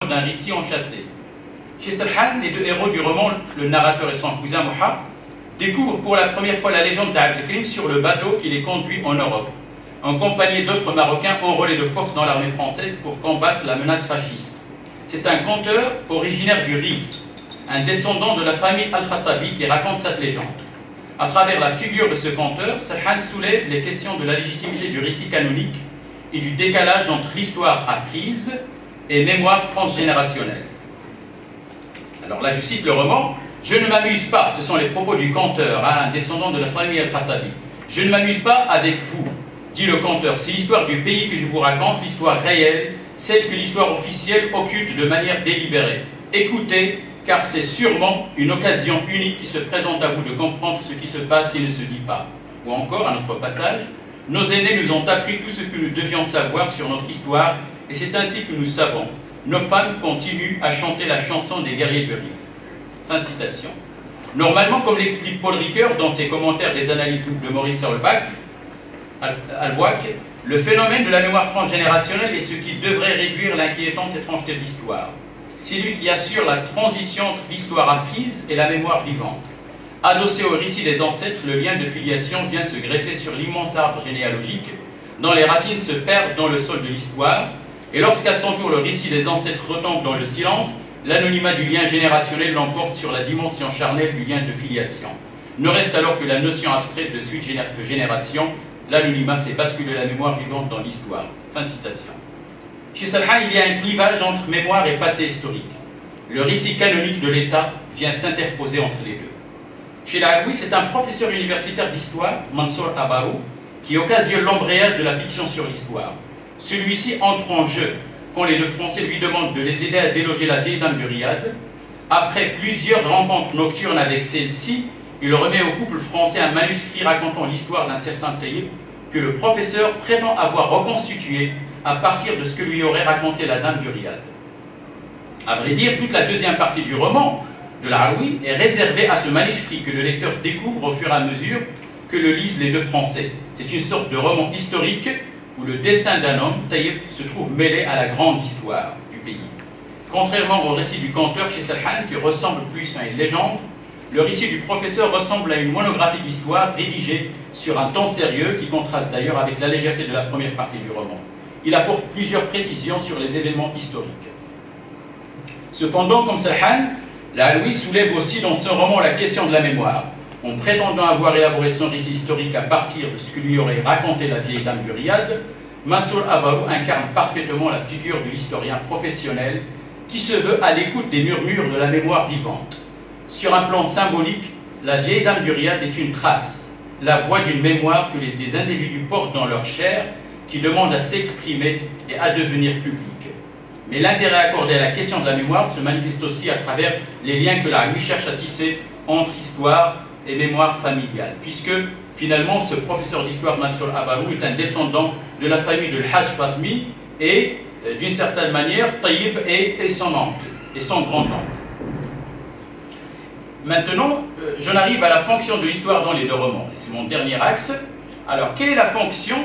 d'un récit enchâssé. Chez Serhan, les deux héros du roman, le narrateur et son cousin Mouha, découvrent pour la première fois la légende d'Abdelkrim sur le bateau qui les conduit en Europe, en compagnie d'autres Marocains enrôlés de force dans l'armée française pour combattre la menace fasciste. C'est un conteur originaire du Rif, un descendant de la famille Al-Khattabi qui raconte cette légende. À travers la figure de ce conteur, Serhan soulève les questions de la légitimité du récit canonique et du décalage entre l'histoire apprise et mémoire transgénérationnelle. Alors là, je cite le roman. « Je ne m'amuse pas », ce sont les propos du conteur, un descendant de la famille Al-Khattabi. « Je ne m'amuse pas avec vous », dit le conteur. « C'est l'histoire du pays que je vous raconte, l'histoire réelle, celle que l'histoire officielle occulte de manière délibérée. Écoutez, car c'est sûrement une occasion unique qui se présente à vous de comprendre ce qui se passe et ne se dit pas. » Ou encore, un autre passage, « Nos aînés nous ont appris tout ce que nous devions savoir sur notre histoire, et c'est ainsi que nous savons. Nos femmes continuent à chanter la chanson des guerriers du Rif. » Fin de citation. Normalement, comme l'explique Paul Ricoeur dans ses commentaires des analyses de Maurice Halbwach, le phénomène de la mémoire transgénérationnelle est ce qui devrait réduire l'inquiétante étrangeté de l'histoire. C'est lui qui assure la transition entre l'histoire apprise et la mémoire vivante. Adossé au récit des ancêtres, le lien de filiation vient se greffer sur l'immense arbre généalogique, dont les racines se perdent dans le sol de l'histoire, et lorsqu'à son tour le récit des ancêtres retombe dans le silence, l'anonymat du lien générationnel l'emporte sur la dimension charnelle du lien de filiation. Ne reste alors que la notion abstraite de suite de génération. L'anonymat fait basculer la mémoire vivante dans l'histoire. Fin de citation. Chez Serhan, il y a un clivage entre mémoire et passé historique. Le récit canonique de l'État vient s'interposer entre les deux. Chez Laagoui, c'est un professeur universitaire d'histoire, Mansour Abarou, qui occasionne l'embrayage de la fiction sur l'histoire. Celui-ci entre en jeu quand les deux Français lui demandent de les aider à déloger la vieille dame du Riad. Après plusieurs rencontres nocturnes avec celle-ci, il remet au couple français un manuscrit racontant l'histoire d'un certain Taïb que le professeur prétend avoir reconstitué à partir de ce que lui aurait raconté la dame du Riad. À vrai dire, toute la deuxième partie du roman de Laagoui est réservée à ce manuscrit que le lecteur découvre au fur et à mesure que le lisent les deux Français. C'est une sorte de roman historique où le destin d'un homme, Taïb, se trouve mêlé à la grande histoire du pays. Contrairement au récit du conteur chez Serhan, qui ressemble plus à une légende, le récit du professeur ressemble à une monographie d'histoire rédigée sur un ton sérieux qui contraste d'ailleurs avec la légèreté de la première partie du roman. Il apporte plusieurs précisions sur les événements historiques. Cependant, comme Serhan, Laagoui soulève aussi dans ce roman la question de la mémoire, en prétendant avoir élaboré son récit historique à partir de ce que lui aurait raconté la vieille dame du Riad. Mansour Abarou incarne parfaitement la figure de l'historien professionnel qui se veut à l'écoute des murmures de la mémoire vivante. Sur un plan symbolique, la vieille dame du Riad est une trace, la voix d'une mémoire que des individus portent dans leur chair, qui demande à s'exprimer et à devenir publique. Mais l'intérêt accordé à la question de la mémoire se manifeste aussi à travers les liens que Laagoui cherche à tisser entre histoire et mémoire familiale, puisque finalement ce professeur d'histoire Mansour Abarou est un descendant de la famille de l'Hajj Fatmi et d'une certaine manière Taïb est son oncle et son grand-oncle. Maintenant, j'en arrive à la fonction de l'histoire dans les deux romans, c'est mon dernier axe. Alors, quelle est la fonction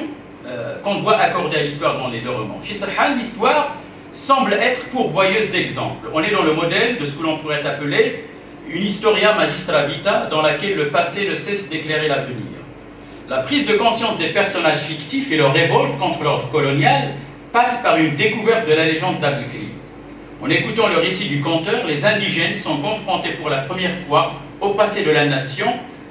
qu'on doit accorder à l'histoire dans les deux romans? Chez Serhan, l'histoire semble être pourvoyeuse d'exemples. On est dans le modèle de ce que l'on pourrait appeler une historia magistra vita dans laquelle le passé ne cesse d'éclairer l'avenir. La prise de conscience des personnages fictifs et leur révolte contre l'ordre colonial passe par une découverte de la légende d'Abdelkrim. En écoutant le récit du conteur, les indigènes sont confrontés pour la première fois au passé de la nation,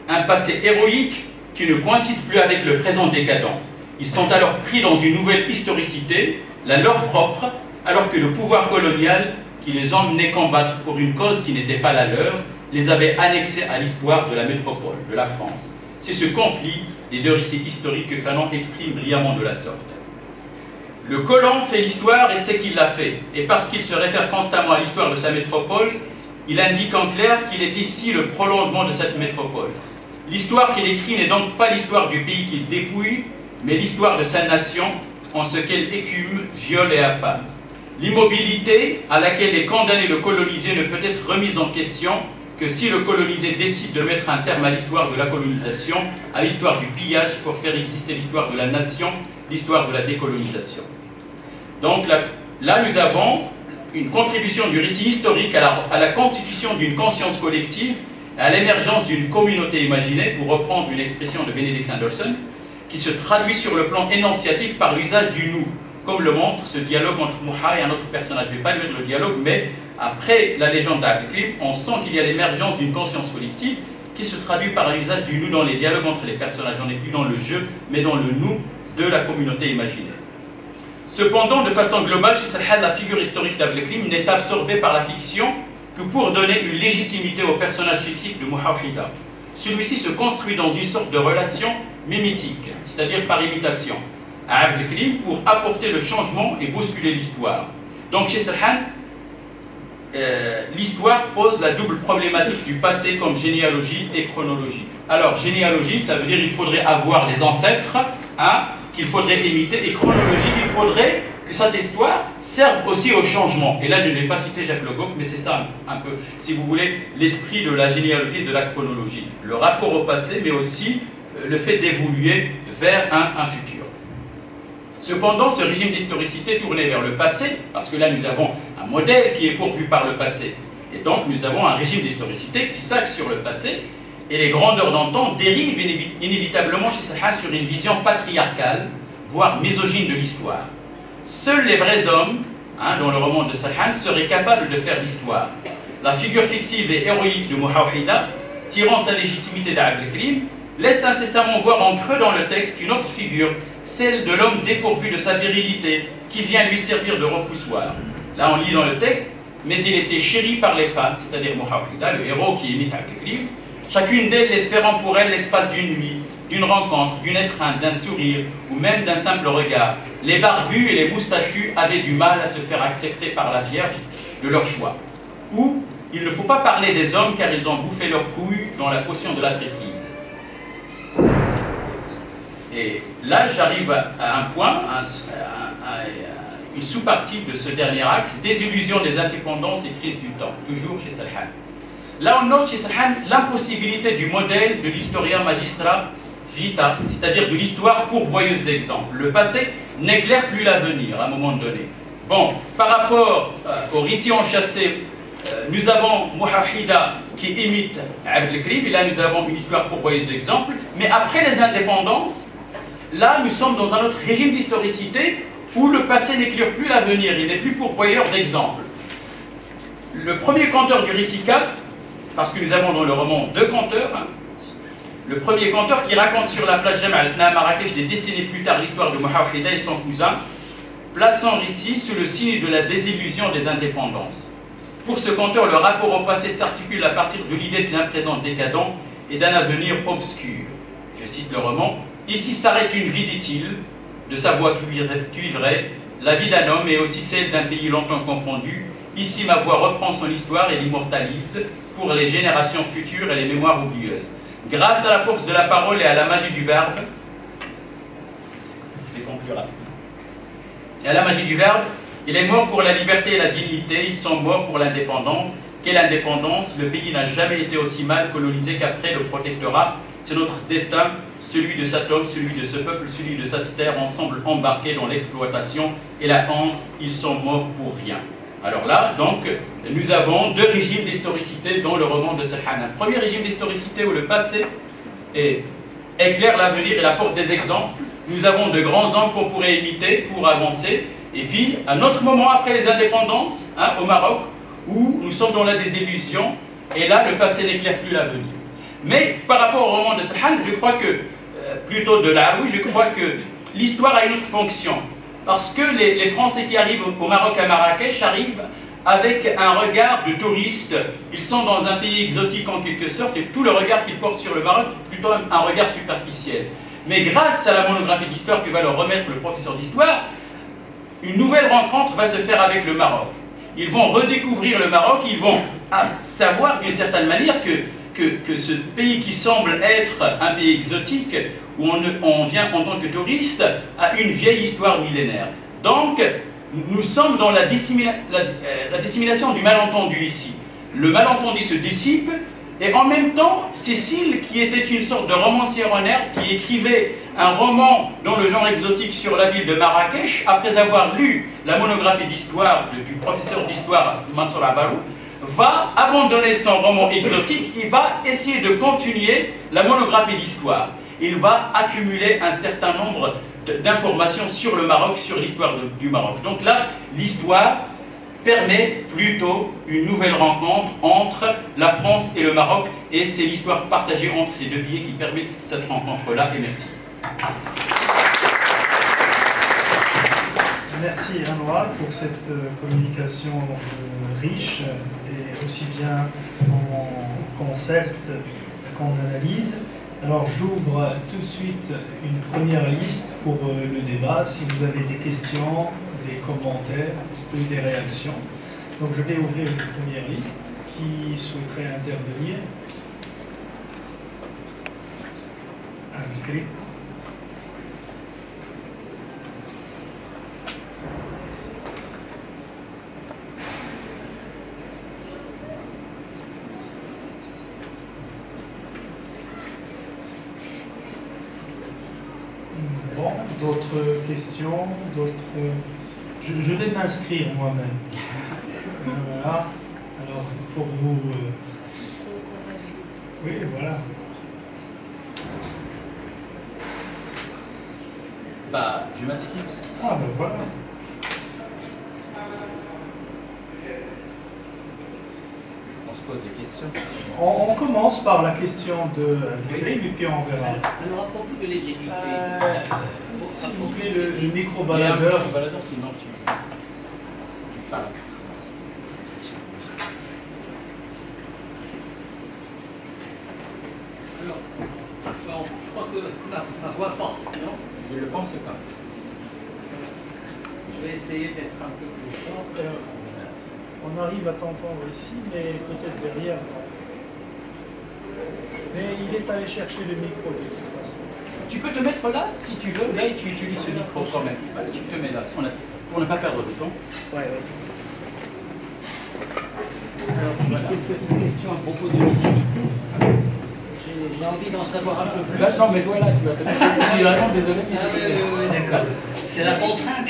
un passé héroïque qui ne coïncide plus avec le présent décadent. Ils sont alors pris dans une nouvelle historicité, la leur propre, alors que le pouvoir colonial qui les emmenait combattre pour une cause qui n'était pas la leur, les avait annexés à l'histoire de la métropole, de la France. C'est ce conflit des deux récits historiques que Fanon exprime brillamment de la sorte. Le colon fait l'histoire et sait qu'il l'a fait, et parce qu'il se réfère constamment à l'histoire de sa métropole, il indique en clair qu'il est ici le prolongement de cette métropole. L'histoire qu'il écrit n'est donc pas l'histoire du pays qu'il dépouille, mais l'histoire de sa nation, en ce qu'elle écume, viole et affame. L'immobilité à laquelle est condamné le colonisé ne peut être remise en question que si le colonisé décide de mettre un terme à l'histoire de la colonisation, à l'histoire du pillage pour faire exister l'histoire de la nation, l'histoire de la décolonisation. Donc là nous avons une contribution du récit historique à la constitution d'une conscience collective, à l'émergence d'une communauté imaginée, pour reprendre une expression de Benedict Anderson, qui se traduit sur le plan énonciatif par l'usage du nous, comme le montre ce dialogue entre Mouha et un autre personnage. Je ne vais pas lire le dialogue, mais après la légende d'Abdelkrim, on sent qu'il y a l'émergence d'une conscience collective qui se traduit par l'usage du nous dans les dialogues entre les personnages. On n'est plus dans le jeu, mais dans le nous de la communauté imaginée. Cependant, de façon globale, chez Salhan, la figure historique d'Abdelkrim n'est absorbée par la fiction que pour donner une légitimité au personnage fictif de Mouhawhida. Celui-ci se construit dans une sorte de relation mimétique, c'est-à-dire par imitation, à Abdelkrim pour apporter le changement et bousculer l'histoire. Donc chez Salhan, l'histoire pose la double problématique du passé comme généalogie et chronologie. Alors, généalogie, ça veut dire qu'il faudrait avoir les ancêtres, hein, qu'il faudrait imiter, et chronologie, il faudrait que cette histoire serve aussi au changement. Et là, je ne vais pas citer Jacques Le Goff, mais c'est ça un peu, si vous voulez, l'esprit de la généalogie et de la chronologie. Le rapport au passé, mais aussi le fait d'évoluer vers un futur. Cependant, ce régime d'historicité tourné vers le passé, parce que là nous avons un modèle qui est pourvu par le passé, et donc nous avons un régime d'historicité qui s'axe sur le passé, et les grandeurs d'antan dérivent inévitablement chez Salhan sur une vision patriarcale, voire misogyne de l'histoire. Seuls les vrais hommes, hein, dans le roman de Salhan, seraient capables de faire l'histoire. La figure fictive et héroïque de Mouhawhida, tirant sa légitimité d'Abdelkrim, laisse incessamment voir en creux dans le texte une autre figure, celle de l'homme dépourvu de sa virilité, qui vient lui servir de repoussoir. Là, on lit dans le texte, mais il était chéri par les femmes, c'est-à-dire Mouhawhida, le héros qui imite Abdelkrim, chacune d'elles espérant pour elle l'espace d'une nuit, d'une rencontre, d'une étreinte, d'un sourire, ou même d'un simple regard. Les barbus et les moustachus avaient du mal à se faire accepter par la Vierge de leur choix. Ou, il ne faut pas parler des hommes car ils ont bouffé leurs couilles dans la potion de la traîtrise. Et là, j'arrive à un point, une sous-partie de ce dernier axe, désillusion des indépendances et crise du temps, toujours chez Salhan. Là, on note chez Salhan l'impossibilité du modèle de l'historien magistrat vita, c'est-à-dire de l'histoire pourvoyeuse d'exemples. Le passé n'éclaire plus l'avenir à un moment donné. Bon, par rapport au récit enchâssé, nous avons Mouhawhida qui imite Abdelkrim, et là nous avons une histoire pourvoyeuse d'exemples, mais après les indépendances, là, nous sommes dans un autre régime d'historicité où le passé n'éclaire plus l'avenir, il n'est plus pourvoyeur d'exemples. Le premier conteur du récit 4, parce que nous avons dans le roman deux conteurs, hein, le premier conteur qui raconte sur la place Jama al-Fna à Marrakech des décennies plus tard l'histoire de Mouhawhida et son cousin, place son récit sous le signe de la désillusion des indépendances. Pour ce conteur, le rapport au passé s'articule à partir de l'idée d'un présent décadent et d'un avenir obscur. Je cite le roman. Ici s'arrête une vie, dit-il, de sa voix cuivrée, la vie d'un homme et aussi celle d'un pays longtemps confondu. Ici ma voix reprend son histoire et l'immortalise pour les générations futures et les mémoires oublieuses. Grâce à la force de la parole et à la magie du verbe, je vais conclure rapidement. Et à la magie du verbe, il est mort pour la liberté et la dignité, ils sont morts pour l'indépendance. Quelle indépendance? Le pays n'a jamais été aussi mal colonisé qu'après le protectorat. C'est notre destin, celui de cet homme, celui de ce peuple, celui de cette terre, ensemble embarqués dans l'exploitation et la honte, ils sont morts pour rien. Alors là, donc, nous avons deux régimes d'historicité dans le roman de Salhan. Un premier régime d'historicité où le passé éclaire l'avenir et apporte des exemples. Nous avons de grands hommes qu'on pourrait imiter pour avancer. Et puis, un autre moment après les indépendances, hein, au Maroc, où nous sommes dans la désillusion, et là, le passé n'éclaire plus l'avenir. Mais par rapport au roman de Salhan, je crois que, plutôt de Laroui, je crois que l'histoire a une autre fonction. Parce que les Français qui arrivent au Maroc à Marrakech arrivent avec un regard de touristes. Ils sont dans un pays exotique en quelque sorte, et tout le regard qu'ils portent sur le Maroc est plutôt un regard superficiel. Mais grâce à la monographie d'histoire que va leur remettre le professeur d'histoire, une nouvelle rencontre va se faire avec le Maroc. Ils vont redécouvrir le Maroc, ils vont savoir d'une certaine manière que ce pays qui semble être un pays exotique, où on vient en tant que touriste, a une vieille histoire millénaire. Donc, nous sommes dans la dissémination du malentendu ici. Le malentendu se dissipe, et en même temps, Cécile, qui était une sorte de romancière en herbe, qui écrivait un roman dont le genre exotique sur la ville de Marrakech, après avoir lu la monographie d'histoire du professeur d'histoire Mansour Abarou, va abandonner son roman exotique, il va essayer de continuer la monographie d'histoire. Il va accumuler un certain nombre d'informations sur le Maroc, sur l'histoire du Maroc. Donc là, l'histoire permet plutôt une nouvelle rencontre entre la France et le Maroc, et c'est l'histoire partagée entre ces deux pays qui permet cette rencontre-là, et merci. Merci Anouar pour cette communication riche et aussi bien en concept qu'en analyse. Alors j'ouvre tout de suite une première liste pour le débat, si vous avez des questions, des commentaires ou des réactions. Donc je vais ouvrir une première liste. Qui souhaiterait intervenir? Inscrit. Bon, d'autres questions, je vais m'inscrire moi-même. Voilà. Alors, pour vous... Oui, voilà. Bah, je m'inscris. Ah, ben voilà. On se pose des questions. On commence par la question de Philippe et puis on verra. Alors, à propos de l'hérédité, s'il vous plaît, le micro-baladeur. Sinon tu parles. alors, bon, je crois que ma voix part, non? Je le pense pas. Je vais essayer d'être un peu plus fort. On arrive à t'entendre ici, mais peut-être derrière. Mais il est allé chercher le micro de toute façon. Tu peux te mettre là, si tu veux, là, et tu utilises ce micro quand même. Tu te mets là, pour ne pas perdre de temps. Ouais. Alors, je une question à propos de l'hérédité. J'ai envie d'en savoir un peu plus. Là, non, mais toi là, tu vas te mettre. J'ai vraiment désolé, mais Oui, d'accord. C'est la contrainte.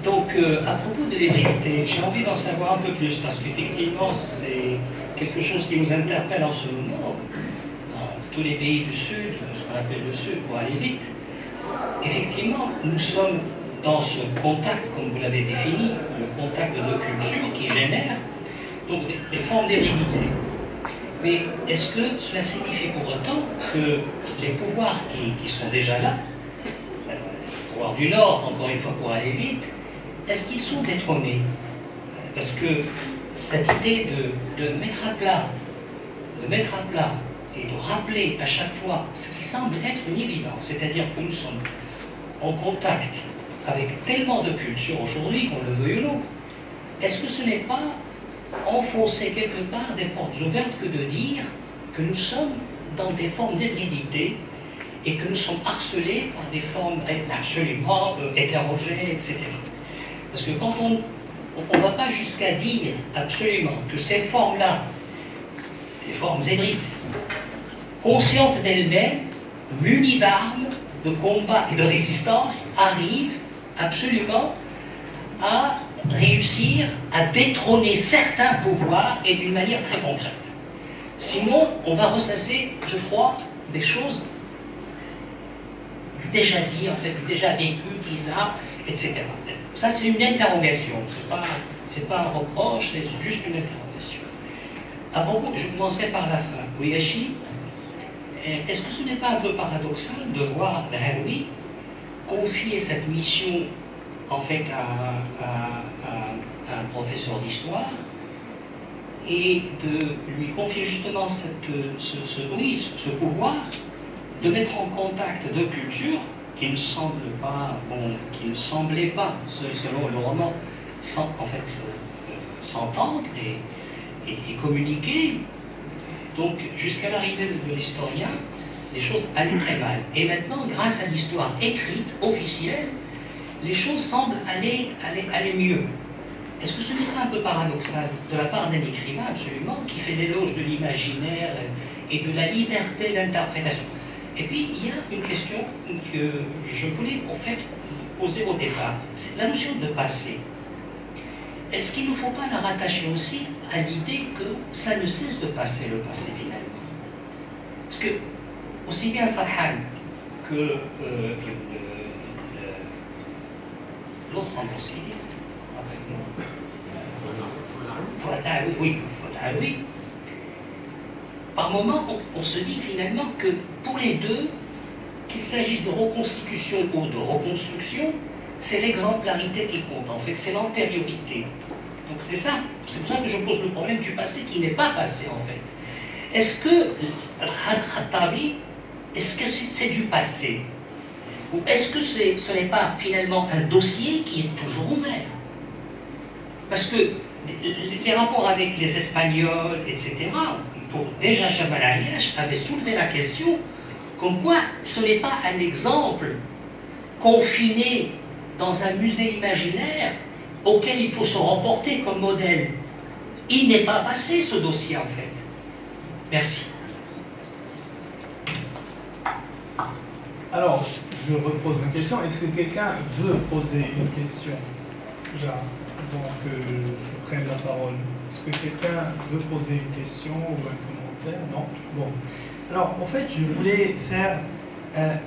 Donc, à propos de l'hérédité, j'ai envie d'en savoir un peu plus, parce qu'effectivement, c'est quelque chose qui nous interpelle en ce moment. Dans tous les pays du Sud, ce qu'on appelle le Sud pour aller vite, effectivement, nous sommes dans ce contact, comme vous l'avez défini, le contact de deux cultures qui génère donc des formes d'hérédité. Mais est-ce que cela signifie pour autant que les pouvoirs qui sont déjà là, les pouvoirs du Nord, encore une fois pour aller vite, est-ce qu'ils sont détrônés? Parce que cette idée de mettre à plat et de rappeler à chaque fois ce qui semble être une évidence, c'est-à-dire que nous sommes en contact avec tellement de cultures aujourd'hui, qu'on le veuille ou non, est-ce que ce n'est pas enfoncer quelque part des portes ouvertes que de dire que nous sommes dans des formes d'hybridité et que nous sommes harcelés par des formes absolument hétérogènes, etc. Parce que quand on ne va pas jusqu'à dire absolument que ces formes-là, les formes hybrides, conscientes d'elles-mêmes, munies d'armes, de combat et de résistance, arrivent absolument à réussir à détrôner certains pouvoirs et d'une manière très concrète. Sinon, on va ressasser, je crois, des choses du déjà dit, en fait, du déjà vécu, qui est là, etc. Ça, c'est une interrogation. C'est pas un reproche, c'est juste une interrogation. À propos, je commencerai par la fin. Ouyachi, est-ce que ce n'est pas un peu paradoxal de voir Raoui confier cette mission en fait à un professeur d'histoire et de lui confier justement ce pouvoir de mettre en contact deux cultures qui ne semblent pas, qui ne semblaient pas, selon le roman, s'entendre et communiquer. Donc, jusqu'à l'arrivée de l'historien, les choses allaient très mal. Et maintenant, grâce à l'histoire écrite, officielle, les choses semblent aller mieux. Est-ce que ce n'est pas un peu paradoxal de la part d'un écrivain, absolument, qui fait l'éloge de l'imaginaire et de la liberté d'interprétation? Et puis, il y a une question que je voulais en fait poser au départ. C'est la notion de passé. Est-ce qu'il ne faut pas la rattacher aussi à l'idée que ça ne cesse de passer, le passé finalement? Parce que, aussi bien Sarhan que l'autre en conseiller, oui, par moment, on se dit finalement que pour les deux, qu'il s'agisse de reconstitution ou de reconstruction, c'est l'exemplarité qui compte, en fait, c'est l'antériorité. Donc c'est ça, c'est pour ça que je pose le problème du passé qui n'est pas passé, en fait. Est-ce que Al-Khattabi, est-ce que c'est du passé? Ou est-ce que ce n'est pas finalement un dossier qui est toujours ouvert? Parce que les rapports avec les Espagnols, etc., pour déjà Jamal Ayash avait soulevé la question comme quoi ce n'est pas un exemple confiné dans un musée imaginaire auquel il faut se remporter comme modèle. Il n'est pas passé ce dossier en fait. Merci. Alors, je repose ma question. Est-ce que quelqu'un veut poser une question? Déjà, donc je prenne la parole. Est-ce que quelqu'un veut poser une question ou un commentaire? Non? Bon. Alors, en fait, je voulais faire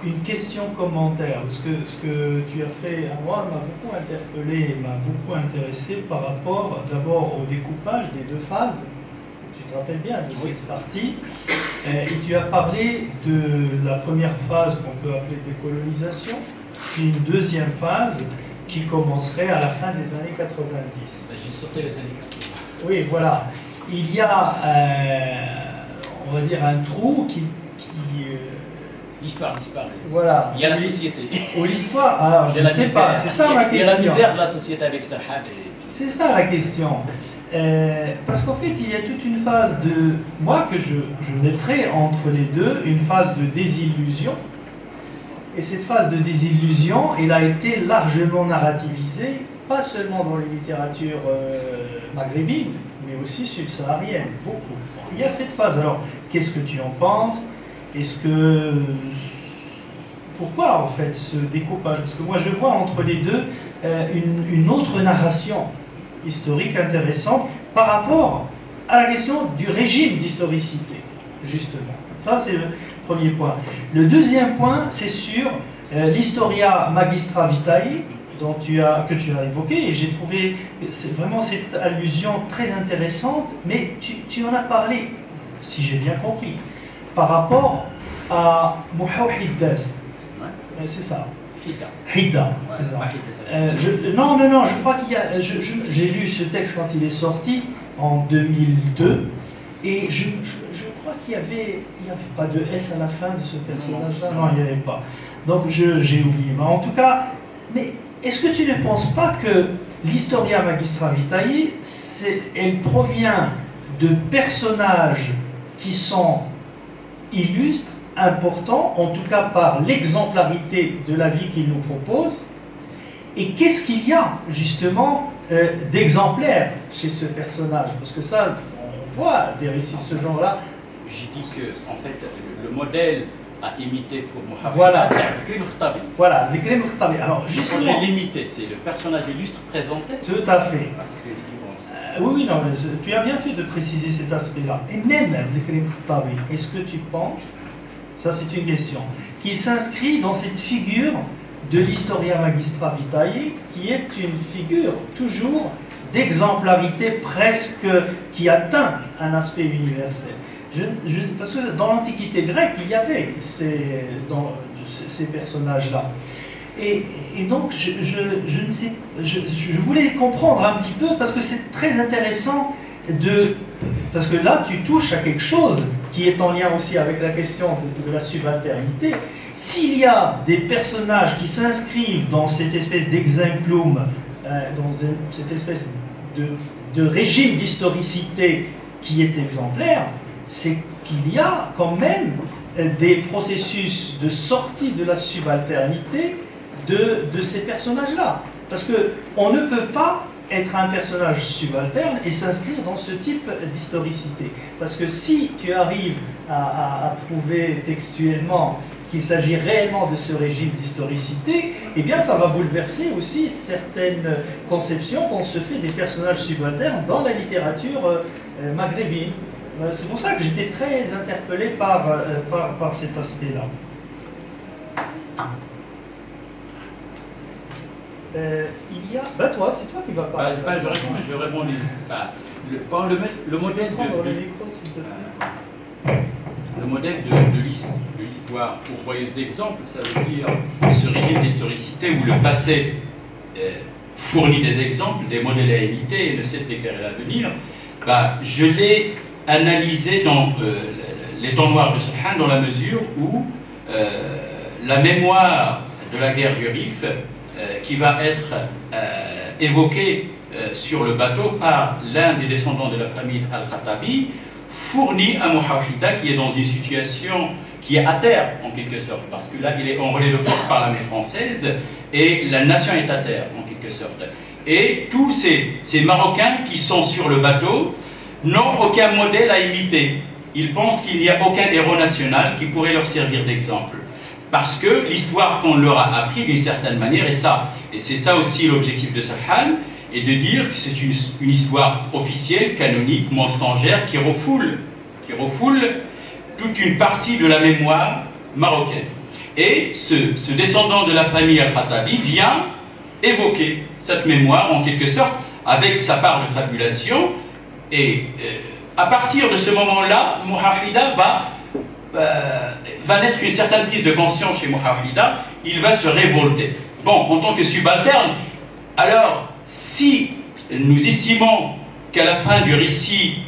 une question-commentaire. Parce que ce que tu as fait à moi m'a beaucoup interpellé, m'a beaucoup intéressé par rapport d'abord au découpage des deux phases. Tu te rappelles bien de cette partie. Et tu as parlé de la première phase qu'on peut appeler décolonisation, puis une deuxième phase qui commencerait à la fin des années 90. J'ai sauté les années 80. Oui, voilà. Il y a, on va dire, un trou qui L'histoire disparaît. Voilà. Il y a la société. Ou l'histoire, alors je ne sais pas, c'est ça ma question. Il y a la misère de la société avec Sarhan. C'est ça la question. Parce qu'en fait, il y a toute une phase de... Moi, que je mettrais entre les deux, une phase de désillusion. Et cette phase de désillusion, elle a été largement narrativisée, pas seulement dans les littératures maghrébines, mais aussi subsahariennes, beaucoup. Il y a cette phase. Alors, qu'est-ce que tu en penses? Est-ce que... Pourquoi, en fait, ce découpage? Parce que moi, je vois entre les deux une autre narration historique intéressante par rapport à la question du régime d'historicité, justement. Ça, c'est le premier point. Le deuxième point, c'est sur l'Historia Magistra Vitae, que tu as évoqué, et j'ai trouvé vraiment cette allusion très intéressante, mais tu en as parlé, si j'ai bien compris, par rapport à Mouhawhid Das. C'est ça. Hida. Non, je crois qu'il y a... J'ai lu ce texte quand il est sorti, en 2002, et je crois qu'il n'y avait pas de S à la fin de ce personnage-là. Non, il n'y avait pas. Donc j'ai oublié. Mais en tout cas, mais est-ce que tu ne penses pas que l'Historia Magistra Vitae, elle provient de personnages qui sont illustres, important, en tout cas par l'exemplarité de la vie qu'il nous propose. Et qu'est-ce qu'il y a justement d'exemplaire chez ce personnage? Parce que ça, on voit des récits de ce genre-là. J'ai dit que, en fait, le modèle à imiter pour Mohamed, voilà. C'est Zikri al-Khattabi. Voilà, Zikri al-Khattabi. Alors, justement... On est limité, c'est le personnage illustre présenté. Tout à fait. Ah, c'est ce que j'ai dit. Oui, non, mais tu as bien fait de préciser cet aspect-là. Et même Zikri al-Khattabi, est-ce que tu penses, ça c'est une question, qui s'inscrit dans cette figure de l'Historia Magistra Vitae, qui est une figure toujours d'exemplarité presque qui atteint un aspect universel. Parce que dans l'Antiquité grecque, il y avait ces personnages-là. Et donc, je ne sais, je voulais comprendre un petit peu, parce que c'est très intéressant parce que là, tu touches à quelque chose qui est en lien aussi avec la question de la subalternité. S'il y a des personnages qui s'inscrivent dans cette espèce d'exemplum, dans cette espèce de régime d'historicité qui est exemplaire, c'est qu'il y a quand même des processus de sortie de la subalternité de ces personnages-là. Parce qu'on ne peut pas être un personnage subalterne et s'inscrire dans ce type d'historicité. Parce que si tu arrives à prouver textuellement qu'il s'agit réellement de ce régime d'historicité, eh bien ça va bouleverser aussi certaines conceptions qu'on se fait des personnages subalternes dans la littérature maghrébine. C'est pour ça que j'étais très interpellé par cet aspect-là. Il y a... Bah toi, c'est toi qui vas parler. Je réponds. Le modèle le modèle de l'histoire pourvoyeuse d'exemples, ça veut dire ce régime d'historicité où le passé fournit des exemples, des modèles à imiter et ne cesse d'éclairer l'avenir. Je l'ai analysé dans les temps noirs de Subhan dans la mesure où la mémoire de la guerre du Rif qui va être évoquée sur le bateau par l'un des descendants de la famille Al-Khattabi fournit à Mouhawhida qui est dans une situation qui est à terre en quelque sorte, parce que là il est enrôlé de force par l'armée française et la nation est à terre en quelque sorte. Et tous ces Marocains qui sont sur le bateau n'ont aucun modèle à imiter. Ils pensent qu'il n'y a aucun héros national qui pourrait leur servir d'exemple. Parce que l'histoire qu'on leur a appris d'une certaine manière, et c'est ça aussi l'objectif de Subhan, et de dire que c'est une histoire officielle, canonique, mensongère, qui refoule toute une partie de la mémoire marocaine. Et ce descendant de la famille Al-Khattabi vient évoquer cette mémoire, en quelque sorte, avec sa part de fabulation, et à partir de ce moment-là, Mouhawhida va naître une certaine prise de conscience chez Mouhawhida, il va se révolter. Bon, en tant que subalterne, alors, si nous estimons qu'à la fin du récit,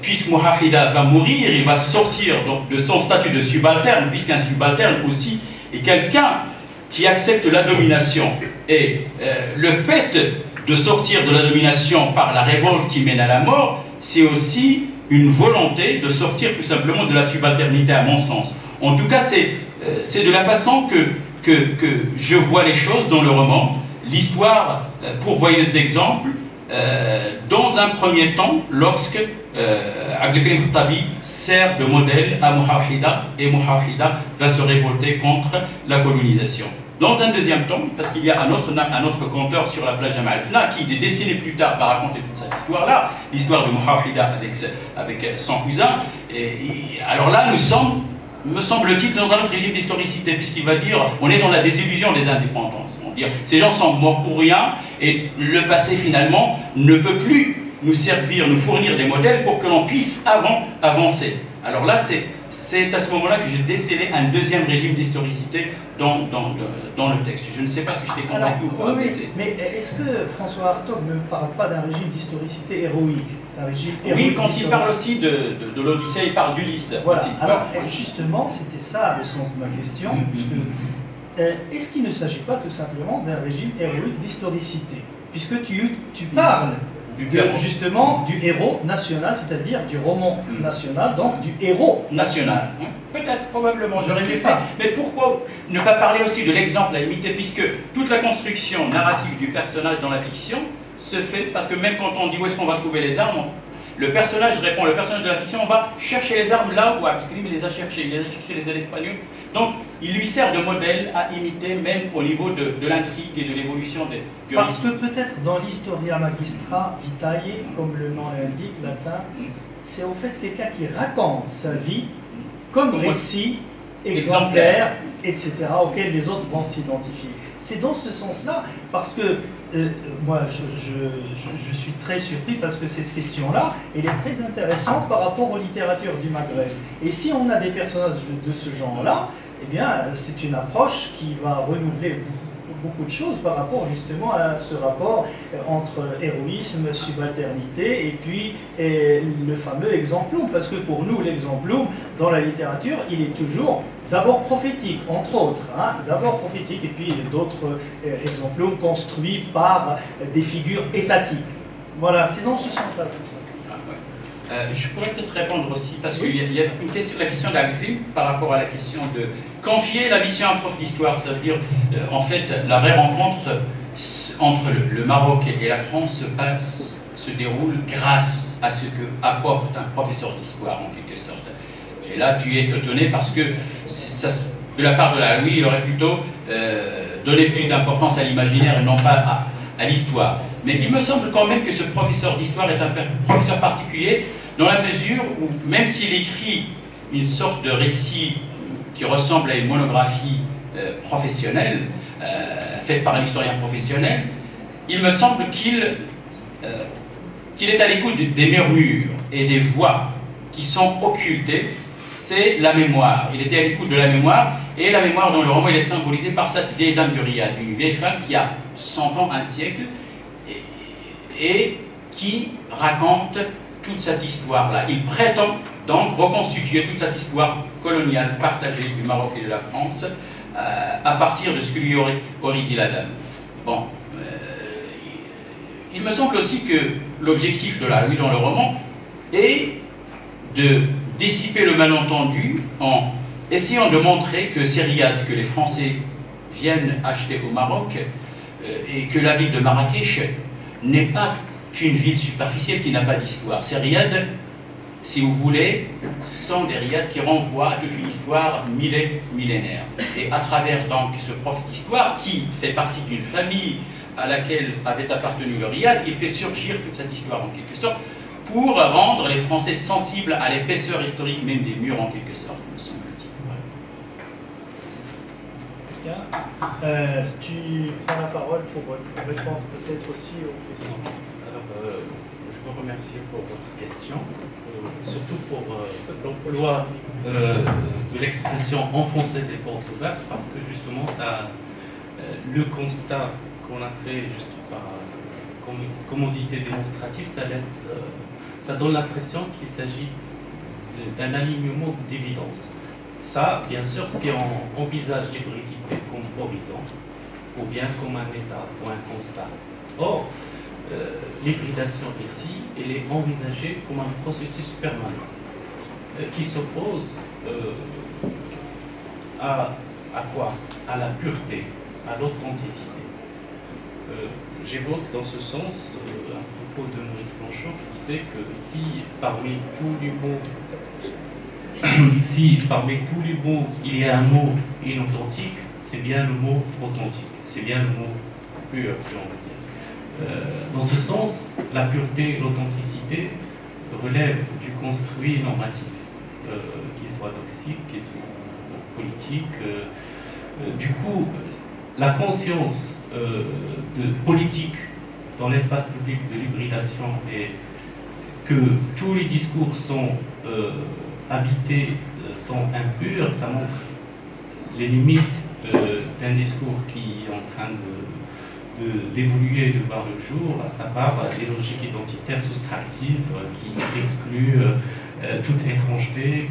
puisque Mouhawhida va mourir, il va sortir donc, de son statut de subalterne, puisqu'un subalterne aussi est quelqu'un qui accepte la domination. Et le fait de sortir de la domination par la révolte qui mène à la mort, c'est aussi une volonté de sortir tout simplement de la subalternité à mon sens. En tout cas, c'est de la façon que je vois les choses dans le roman. L'histoire pourvoyeuse d'exemples, dans un premier temps, lorsque Abdelkrim Khattabi sert de modèle à Mouhawhida, et Mouhawhida va se révolter contre la colonisation. Dans un deuxième temps, parce qu'il y a un autre conteur sur la plage Jamal Fna qui, des décennies plus tard, va raconter toute cette histoire-là, l'histoire de Mouhawhida avec son cousin. Et alors là, nous sommes, me semble-t-il, dans un autre régime d'historicité, puisqu'il va dire on est dans la désillusion des indépendances. Ces gens sont morts pour rien et le passé finalement ne peut plus nous servir, nous fournir des modèles pour que l'on puisse avancer. Alors là, c'est à ce moment-là que j'ai décelé un deuxième régime d'historicité dans le texte. Je ne sais pas si je t'ai convaincu ou pas. Oui, mais est-ce que François Hartog ne parle pas d'un régime d'historicité héroïque, oui, quand il parle aussi de l'Odyssée, il parle d'Ulysse. Voilà. Aussi. Alors justement, c'était ça le sens de ma question. Est-ce qu'il ne s'agit pas tout simplement d'un régime héroïque d'historicité? Puisque tu parles justement du héros national, c'est-à-dire du roman national, donc du héros national. Peut-être, probablement, je ne sais pas. Mais pourquoi ne pas parler aussi de l'exemple à imiter, puisque toute la construction narrative du personnage dans la fiction se fait, parce que même quand on dit où est-ce qu'on va trouver les armes, le personnage répond, le personnage de la fiction, on va chercher les armes là où Abdelkrim les a cherchées, il les a cherchées les ailes espagnoles. Donc, il lui sert de modèle à imiter, même au niveau de l'intrigue et de l'évolution du récit. Parce que peut-être dans l'Historia Magistra Vitae, comme le nom l'indique, latin, c'est au fait quelqu'un qui raconte sa vie comme récit exemplaire, etc., auquel les autres vont s'identifier. C'est dans ce sens-là, parce que moi, je suis très surpris parce que cette question-là, elle est très intéressante par rapport aux littératures du Maghreb. Et si on a des personnages de ce genre-là, eh bien, c'est une approche qui va renouveler beaucoup de choses par rapport justement à ce rapport entre héroïsme, subalternité et puis le fameux exemplum, parce que pour nous, l'exemplum, dans la littérature, il est toujours d'abord prophétique, entre autres, hein, d'abord prophétique, et puis d'autres exemplums construits par des figures étatiques. Voilà, c'est dans ce sens-là. Je pourrais peut-être répondre aussi, parce qu'il y a une question, la question d'Abdelkrim par rapport à la question de confier la mission à un prof d'histoire, ça veut dire, en fait, la vraie rencontre entre le Maroc et la France se déroule grâce à ce que apporte un professeur d'histoire, en quelque sorte. Et là, tu es étonné parce que de la part de la Alaoui, il aurait plutôt donné plus d'importance à l'imaginaire et non pas à l'histoire. Mais il me semble quand même que ce professeur d'histoire est un professeur particulier dans la mesure où, même s'il écrit une sorte de récit qui ressemble à une monographie professionnelle, faite par un historien professionnel, il me semble qu'il est à l'écoute des murmures et des voix qui sont occultées. C'est la mémoire. Il était à l'écoute de la mémoire, et la mémoire dans le roman, il est symbolisé par cette vieille dame du Riad, une vieille femme qui a 100 ans, un siècle, et qui raconte toute cette histoire-là. Il prétend donc reconstituer toute cette histoire coloniale partagée du Maroc et de la France à partir de ce que lui aurait dit la dame. Bon, il me semble aussi que l'objectif de la Alaoui dans le roman est de dissiper le malentendu en essayant de montrer que ces riads que les Français viennent acheter au Maroc et que la ville de Marrakech n'est pas qu'une ville superficielle qui n'a pas d'histoire. Ces riads, si vous voulez, sont des riads qui renvoient à toute une histoire millénaire. Et à travers donc ce prof d'histoire, qui fait partie d'une famille à laquelle avait appartenu le riad, il fait surgir toute cette histoire en quelque sorte, pour rendre les Français sensibles à l'épaisseur historique même des murs en quelque sorte, me semble-t-il. Tu prends la parole pour répondre peut-être aussi aux questions. Alors, je vous remercie pour votre question, surtout pour l'emploi de l'expression enfoncer des portes ouvertes, parce que justement, le constat qu'on a fait juste par commodité démonstrative, ça donne l'impression qu'il s'agit d'un alignement d'évidence. Ça, bien sûr, si on envisage l'hybridité comme horizon, ou bien comme un état ou un constat. Or, l'hybridation ici, elle est envisagée comme un processus permanent qui s'oppose à quoi? À la pureté, à l'authenticité. J'évoque dans ce sens un propos de Maurice Blanchot qui disait que si parmi tous les mots il y a un mot inauthentique, c'est bien le mot authentique, c'est bien le mot pur, si on veut dire. Dans ce sens, la pureté et l'authenticité relèvent du construit normatif, qu'il soit toxique, qu'il soit politique. Du coup, la conscience de politique dans l'espace public de l'hybridation et que tous les discours sont habités, sont impurs, ça montre les limites d'un discours qui est en train d'évoluer, de voir le jour, à savoir des logiques identitaires soustractives qui excluent toute étrangeté,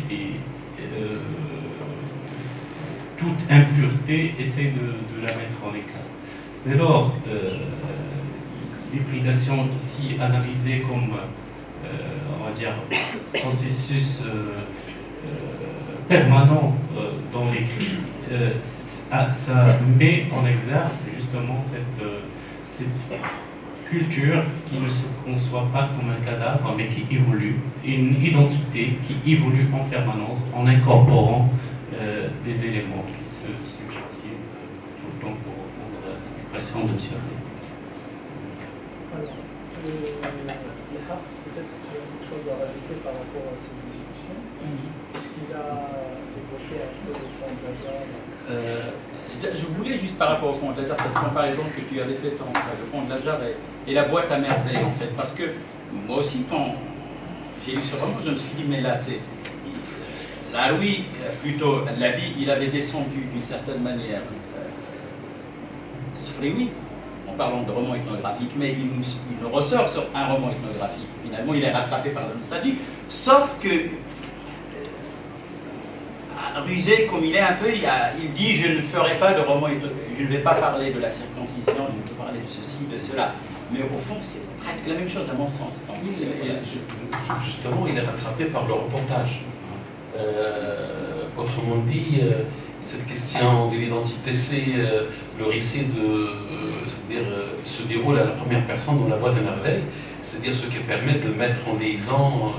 toute impureté, essaie de la mettre en écart. Dès lors, l'hybridation ici analysée comme, on va dire, processus permanent dans l'écrit, ça met en exergue justement cette culture qui ne se conçoit pas comme un cadavre, mais qui évolue, et une identité qui évolue en permanence en incorporant des éléments qui se substituent tout le temps pour reprendre l'expression de M. Frédéric. Alors, peut-être que tu as quelque chose à rajouter par rapport à cette discussion. Est-ce qu'il a évoqué un peu le fond de la Je voulais juste par rapport au fond de la jarre, cette comparaison que tu avais faite entre le fond de la jarre et la boîte à merveille en fait, parce que moi aussi quand j'ai lu ce roman, je me suis dit mais là c'est la Alaoui, plutôt la vie, il avait descendu d'une certaine manière Sfrioui, en parlant de roman ethnographique, mais il nous ressort sur un roman ethnographique. Finalement, il est rattrapé par la nostalgie, sauf que rusé comme il est un peu, il dit je ne ferai pas de roman ethnographique, je ne vais pas parler de la circoncision, je ne vais pas parler de ceci, de cela. Mais au fond, c'est presque la même chose à mon sens. Justement, il est rattrapé par le reportage. Autrement dit, cette question de l'identité, c'est le récit c'est-à-dire se déroule à la première personne dans la voix de merveille, c'est-à-dire ce qui permet de mettre en liaison,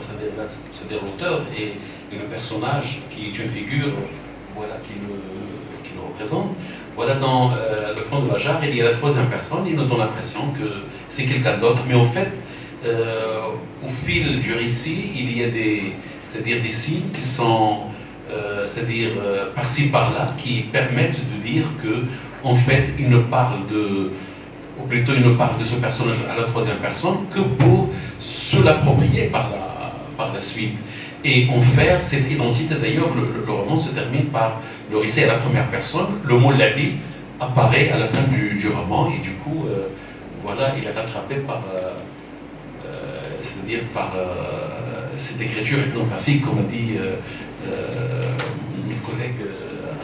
c'est-à-dire l'auteur et le personnage qui est une figure voilà, qui le représente. Voilà, dans le fond de la jarre, il y a la troisième personne, il nous donne l'impression que c'est quelqu'un d'autre, mais en fait, au fil du récit, il y a c'est-à-dire des signes qui sont, c'est-à-dire par-ci par-là, qui permettent de dire que, en fait, il ne parle ou plutôt il ne parle de ce personnage à la troisième personne que pour se l'approprier par la suite. Et en faire cette identité, d'ailleurs, le roman se termine par le récit à la première personne, le mot l'habit apparaît à la fin du roman, et du coup, voilà, il est rattrapé par, c'est-à-dire par cette écriture ethnographique, comme a dit notre collègue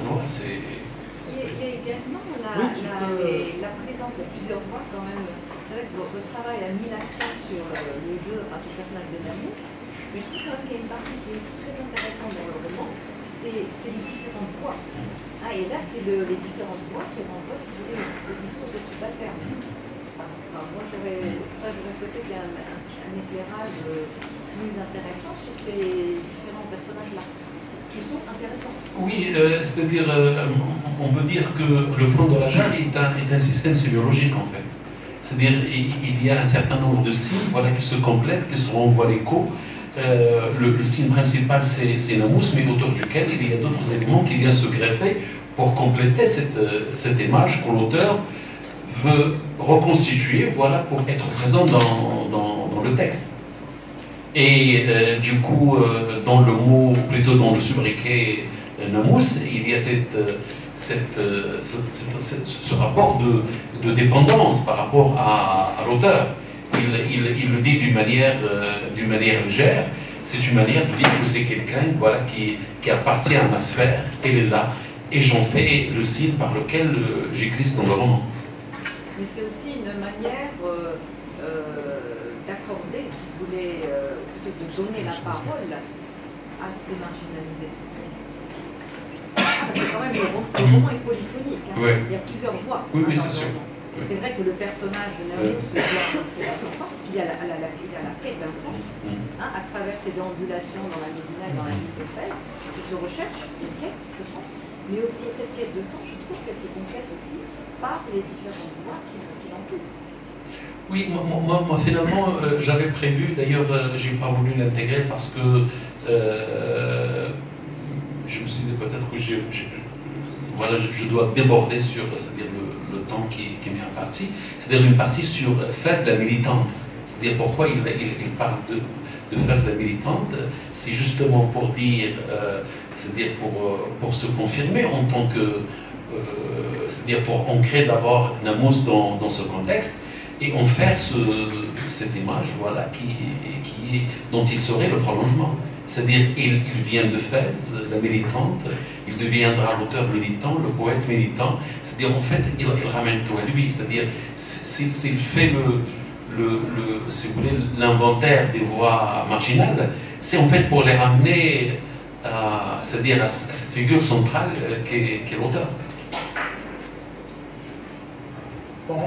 Anouar. Il y a également la présence de plusieurs voix quand même. C'est vrai que votre travail a mis l'accent sur le jeu, enfin sur le personnage de Namous. Mais je trouve quand même qu'il y a une partie qui est très intéressante dans le roman, c'est les différentes voix. Ah, et là, c'est les différentes voix qui renvoient, si vous voulez, le discours de subalterne. Enfin, moi, j'aurais souhaité qu'il y ait un éclairage plus intéressant sur ces différents personnages-là. Qui sont intéressants. Oui, c'est-à-dire, on peut dire que le front de la jarre est un système sémiologique, en fait. C'est-à-dire, il y a un certain nombre de signes, voilà, qui se complètent, qui se renvoient l'écho. Le signe principal, c'est Namous, mais autour duquel il y a d'autres éléments qui viennent se greffer pour compléter cette image que l'auteur veut reconstituer, voilà, pour être présent dans le texte. Et du coup, dans le mot, plutôt dans le sobriquet Namous, il y a ce rapport de dépendance par rapport à l'auteur. Il le dit d'une manière légère. C'est une manière de dire que c'est quelqu'un, voilà, qui appartient à ma sphère, elle est là, et j'en fais le signe par lequel j'existe dans le roman. Mais c'est aussi une manière d'accorder, si vous voulez, plutôt de donner la parole à ces marginalisés. Parce que quand même, le roman est polyphonique. Hein. Ouais. Il y a plusieurs voix. Oui, c'est sûr. Oui. C'est vrai que le personnage de Namous doit montrer la parce qu'il y a la quête d'un sens, hein, à travers ses déambulations dans la Médina et dans la ville de Fès, il se recherche une quête de sens, mais aussi cette quête de sens, je trouve qu'elle se complète aussi par les différentes voix qui l'entourent. Oui, moi finalement, j'avais prévu, d'ailleurs, j'ai pas voulu l'intégrer parce que je me suis dit peut-être que voilà, je dois déborder sur, c'est-à-dire le temps qui m'est imparti, c'est-à-dire une partie sur Fès la militante. C'est-à-dire pourquoi il parle de Fès la militante, c'est justement pour dire, c'est-à-dire pour se confirmer en tant que, c'est-à-dire pour ancrer d'abord Namous dans ce contexte, et en faire cette image, voilà, dont il serait le prolongement. C'est-à-dire, il vient de Fès, la militante, il deviendra l'auteur militant, le poète militant. C'est-à-dire, en fait, il ramène tout à lui. C'est-à-dire, s'il fait si vous voulez, l'inventaire des voix marginales, c'est en fait pour les ramener c'est-à-dire à cette figure centrale qu'est l'auteur. Bon,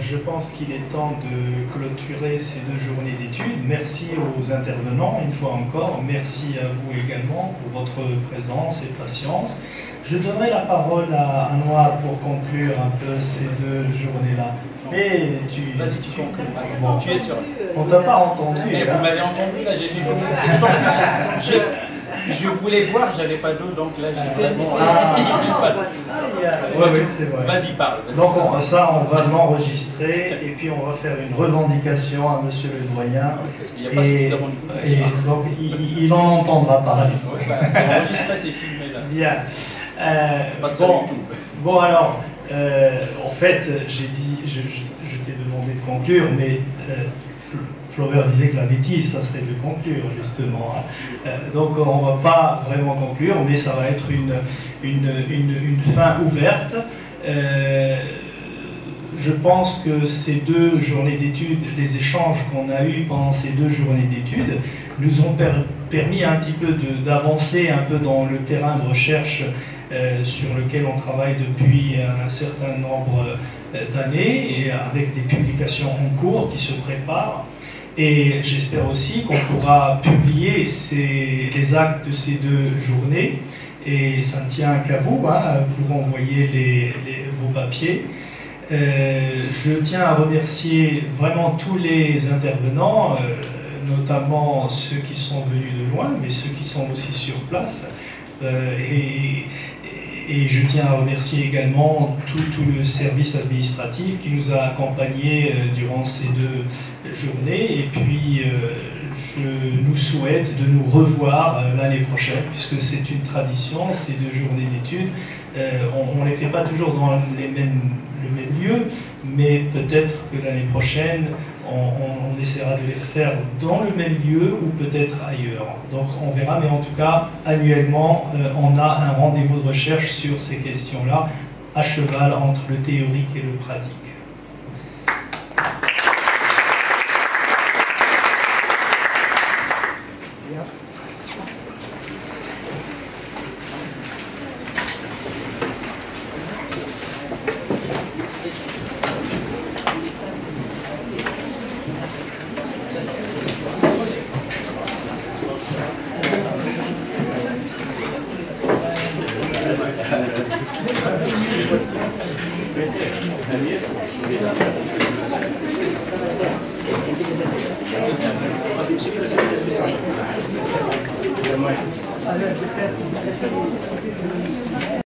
je pense qu'il est temps de clôturer ces 2 journées d'études. Merci aux intervenants, une fois encore. Merci à vous également pour votre présence et patience. Je donnerai la parole à Anouar pour conclure un peu ces 2 journées-là. Et Vas-y, tu conclures. Bon. Tu es sur. On t'a pas entendu. Mais hein. vous m'avez entendu, là j'ai fait je voulais boire, j'avais pas d'eau, donc là j'ai fait. Oui, c'est vrai. Vas-y, parle. Donc ça, on va l'enregistrer et puis on va faire une revendication à Monsieur le doyen. Parce qu'il n'y a pas suffisamment de coupures. Et donc il en entendra parler. Oui, bah, c'est enregistré, c'est filmé là. Bien. Pas sur YouTube. Bon alors, en fait, j'ai dit, je t'ai demandé de conclure, mais Flaubert disait que la bêtise, ça serait de conclure, justement. Donc on ne va pas vraiment conclure, mais ça va être une fin ouverte. Je pense que ces 2 journées d'études, les échanges qu'on a eus pendant ces 2 journées d'études, nous ont permis un petit peu d'avancer un peu dans le terrain de recherche sur lequel on travaille depuis un certain nombre d'années et avec des publications en cours qui se préparent. Et j'espère aussi qu'on pourra publier les actes de ces 2 journées et ça ne tient qu'à vous, hein, pour envoyer vos papiers. Je tiens à remercier vraiment tous les intervenants, notamment ceux qui sont venus de loin, mais ceux qui sont aussi sur place. Et je tiens à remercier également tout le service administratif qui nous a accompagnés durant ces 2 journées. Et puis, je nous souhaite de nous revoir l'année prochaine, puisque c'est une tradition, ces 2 journées d'études. On ne les fait pas toujours dans le même lieu, mais peut-être que l'année prochaine, on essaiera de les faire dans le même lieu ou peut-être ailleurs. Donc on verra, mais en tout cas, annuellement, on a un rendez-vous de recherche sur ces questions-là, à cheval entre le théorique et le pratique. Allez,